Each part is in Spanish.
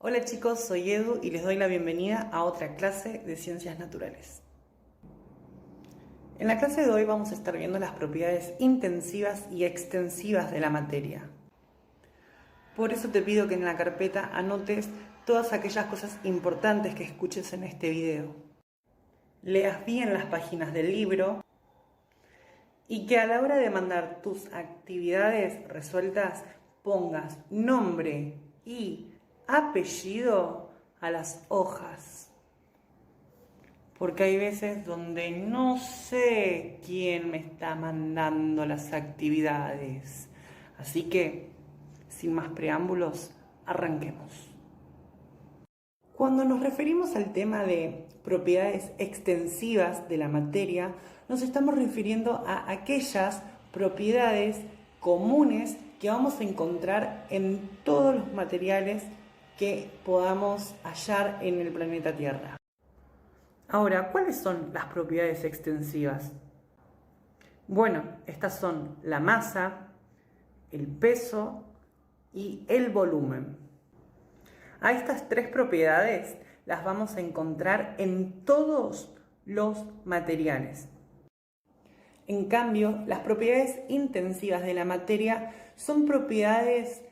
Hola chicos, soy Edu y les doy la bienvenida a otra clase de Ciencias Naturales. En la clase de hoy vamos a estar viendo las propiedades intensivas y extensivas de la materia. Por eso te pido que en la carpeta anotes todas aquellas cosas importantes que escuches en este video. Leas bien las páginas del libro y que a la hora de mandar tus actividades resueltas pongas nombre y apellido a las hojas. Porque hay veces donde no sé quién me está mandando las actividades. Así que, sin más preámbulos, arranquemos. Cuando nos referimos al tema de propiedades extensivas de la materia, nos estamos refiriendo a aquellas propiedades comunes que vamos a encontrar en todos los materiales que podamos hallar en el planeta Tierra. Ahora, ¿cuáles son las propiedades extensivas? Bueno, estas son la masa, el peso y el volumen. A estas tres propiedades las vamos a encontrar en todos los materiales. En cambio, las propiedades intensivas de la materia son propiedades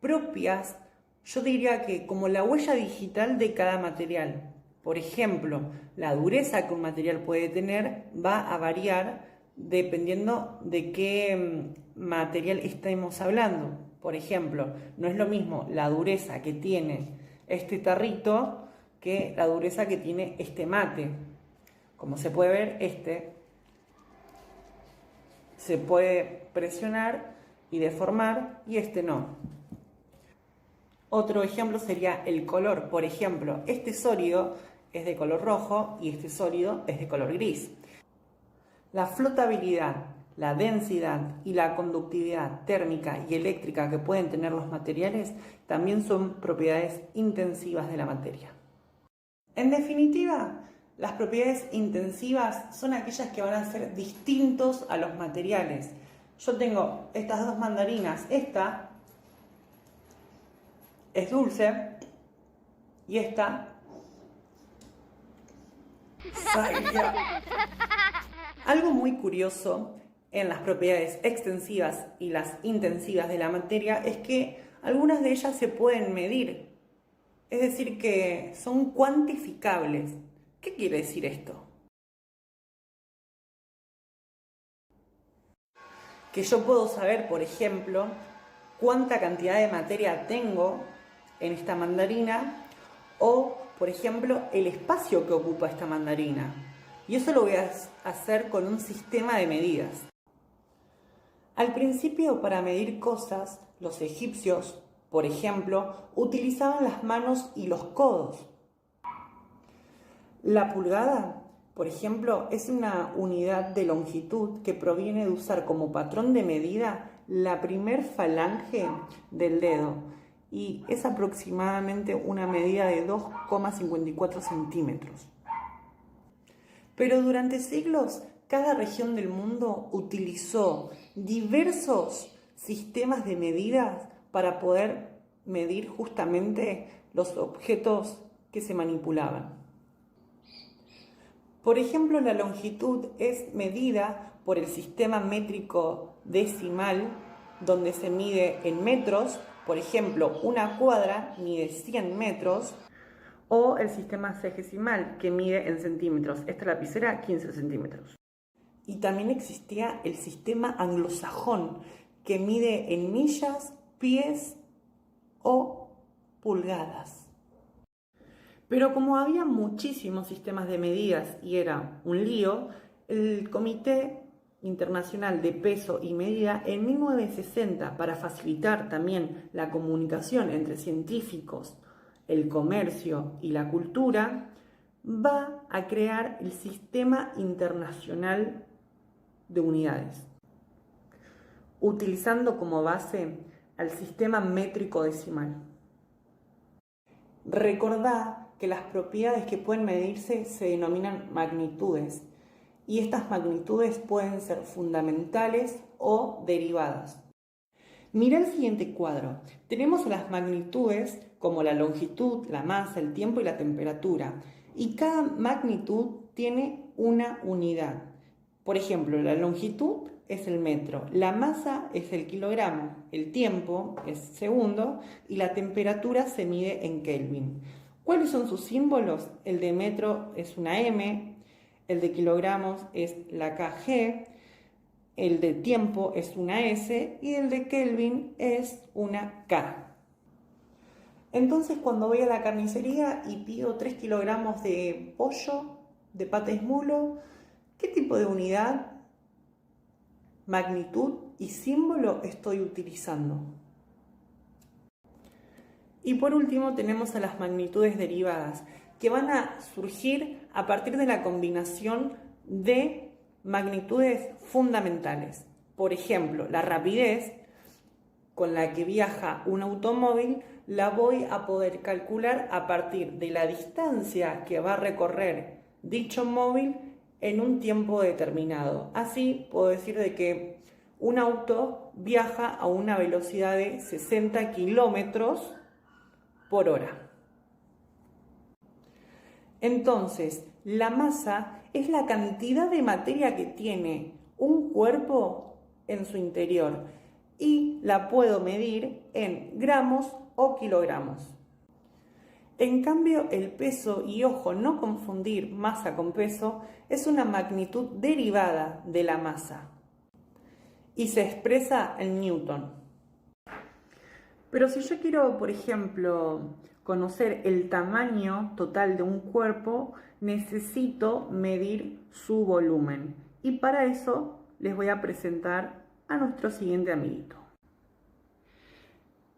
propias, yo diría que como la huella digital de cada material. Por ejemplo, la dureza que un material puede tener va a variar dependiendo de qué material estemos hablando. Por ejemplo, no es lo mismo la dureza que tiene este tarrito que la dureza que tiene este mate. Como se puede ver, este se puede presionar y deformar y este no. Otro ejemplo sería el color. Por ejemplo, este sólido es de color rojo y este sólido es de color gris. La flotabilidad, la densidad y la conductividad térmica y eléctrica que pueden tener los materiales también son propiedades intensivas de la materia. En definitiva, las propiedades intensivas son aquellas que van a ser distintos a los materiales. Yo tengo estas dos mandarinas, esta es dulce y esta salga. Algo muy curioso en las propiedades extensivas y las intensivas de la materia es que algunas de ellas se pueden medir, es decir, que son cuantificables. ¿Qué quiere decir esto? Que yo puedo saber, por ejemplo, cuánta cantidad de materia tengo en esta mandarina o, por ejemplo, el espacio que ocupa esta mandarina. Y eso lo voy a hacer con un sistema de medidas. Al principio, para medir cosas, los egipcios, por ejemplo, utilizaban las manos y los codos. La pulgada, por ejemplo, es una unidad de longitud que proviene de usar como patrón de medida la primer falange del dedo y es aproximadamente una medida de 2,54 centímetros. Pero durante siglos, cada región del mundo utilizó diversos sistemas de medidas para poder medir justamente los objetos que se manipulaban. Por ejemplo, la longitud es medida por el sistema métrico decimal, donde se mide en metros. Por ejemplo, una cuadra mide 100 metros. O el sistema sexagesimal, que mide en centímetros. Esta lapicera, 15 centímetros. Y también existía el sistema anglosajón, que mide en millas, pies o pulgadas. Pero como había muchísimos sistemas de medidas y era un lío, el Comité Internacional de Peso y Medida en 1960, para facilitar también la comunicación entre científicos, el comercio y la cultura, va a crear el Sistema Internacional de Unidades, utilizando como base al sistema métrico decimal. Recordá que las propiedades que pueden medirse se denominan magnitudes y estas magnitudes pueden ser fundamentales o derivadas. Mira el siguiente cuadro. Tenemos las magnitudes como la longitud, la masa, el tiempo y la temperatura. Y cada magnitud tiene una unidad. Por ejemplo, la longitud es el metro, la masa es el kilogramo, el tiempo es segundo y la temperatura se mide en Kelvin. ¿Cuáles son sus símbolos? El de metro es una M, el de kilogramos es la kg, el de tiempo es una S y el de Kelvin es una K. Entonces, cuando voy a la carnicería y pido 3 kilogramos de pollo, de pates mulo, ¿qué tipo de unidad, magnitud y símbolo estoy utilizando? Y por último tenemos a las magnitudes derivadas, que van a surgir a partir de la combinación de magnitudes fundamentales. Por ejemplo, la rapidez con la que viaja un automóvil la voy a poder calcular a partir de la distancia que va a recorrer dicho móvil en un tiempo determinado. Así puedo decir de que un auto viaja a una velocidad de 60 kilómetros por hora. Entonces, la masa es la cantidad de materia que tiene un cuerpo en su interior y la puedo medir en gramos o kilogramos. En cambio, el peso, y ojo, no confundir masa con peso, es una magnitud derivada de la masa y se expresa en Newton. Pero si yo quiero, por ejemplo, conocer el tamaño total de un cuerpo, necesito medir su volumen. Y para eso les voy a presentar a nuestro siguiente amiguito.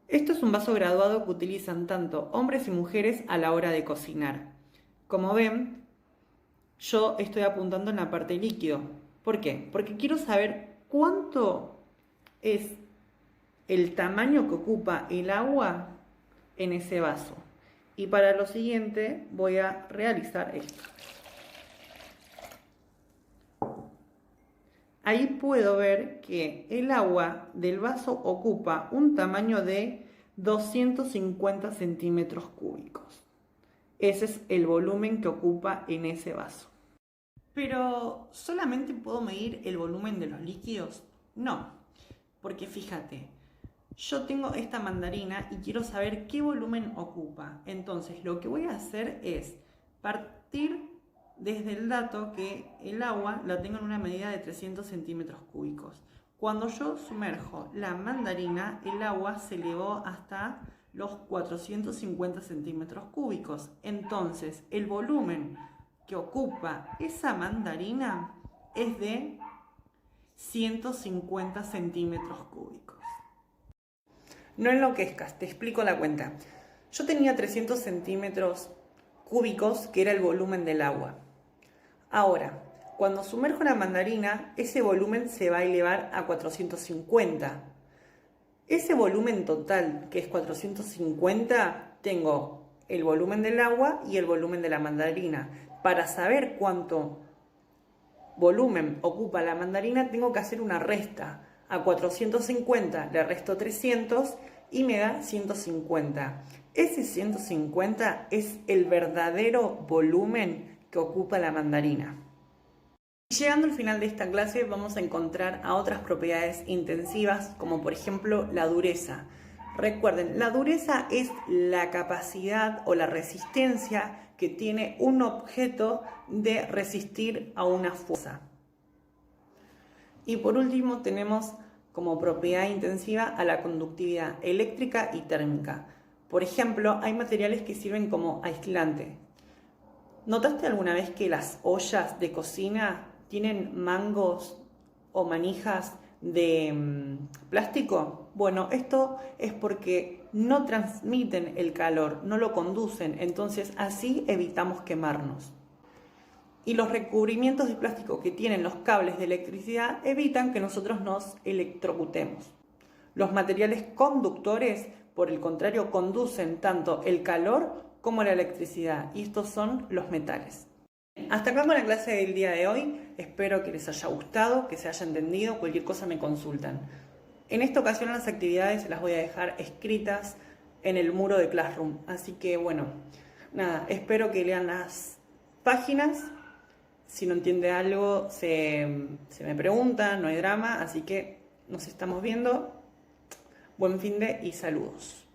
Esto es un vaso graduado que utilizan tanto hombres y mujeres a la hora de cocinar. Como ven, yo estoy apuntando en la parte líquido. ¿Por qué? Porque quiero saber cuánto es el tamaño que ocupa el agua en ese vaso. Y para lo siguiente voy a realizar esto. Ahí puedo ver que el agua del vaso ocupa un tamaño de 250 centímetros cúbicos. Ese es el volumen que ocupa en ese vaso. Pero, ¿solamente puedo medir el volumen de los líquidos? No, porque fíjate, yo tengo esta mandarina y quiero saber qué volumen ocupa. Entonces, lo que voy a hacer es partir desde el dato que el agua la tengo en una medida de 300 centímetros cúbicos. Cuando yo sumerjo la mandarina, el agua se elevó hasta los 450 centímetros cúbicos. Entonces, el volumen que ocupa esa mandarina es de 150 centímetros cúbicos. No enloquezcas, te explico la cuenta. Yo tenía 300 centímetros cúbicos, que era el volumen del agua. Ahora, cuando sumerjo la mandarina, ese volumen se va a elevar a 450. Ese volumen total, que es 450, tengo el volumen del agua y el volumen de la mandarina. Para saber cuánto volumen ocupa la mandarina, tengo que hacer una resta. A 450 le resto 300 y me da 150. Ese 150 es el verdadero volumen que ocupa la mandarina. Llegando al final de esta clase vamos a encontrar a otras propiedades intensivas, como por ejemplo la dureza. Recuerden, la dureza es la capacidad o la resistencia que tiene un objeto de resistir a una fuerza. Y por último tenemos como propiedad intensiva a la conductividad eléctrica y térmica. Por ejemplo, hay materiales que sirven como aislante. ¿Notaste alguna vez que las ollas de cocina tienen mangos o manijas de plástico? Bueno, esto es porque no transmiten el calor, no lo conducen, entonces así evitamos quemarnos. Y los recubrimientos de plástico que tienen los cables de electricidad evitan que nosotros nos electrocutemos. Los materiales conductores, por el contrario, conducen tanto el calor como la electricidad, y estos son los metales. Hasta acá con la clase del día de hoy. Espero que les haya gustado, que se haya entendido. Cualquier cosa me consultan. En esta ocasión las actividades se las voy a dejar escritas en el muro de Classroom. Así que bueno, nada, espero que lean las páginas. Si no entiende algo, se me pregunta, no hay drama. Así que nos estamos viendo. Buen finde y saludos.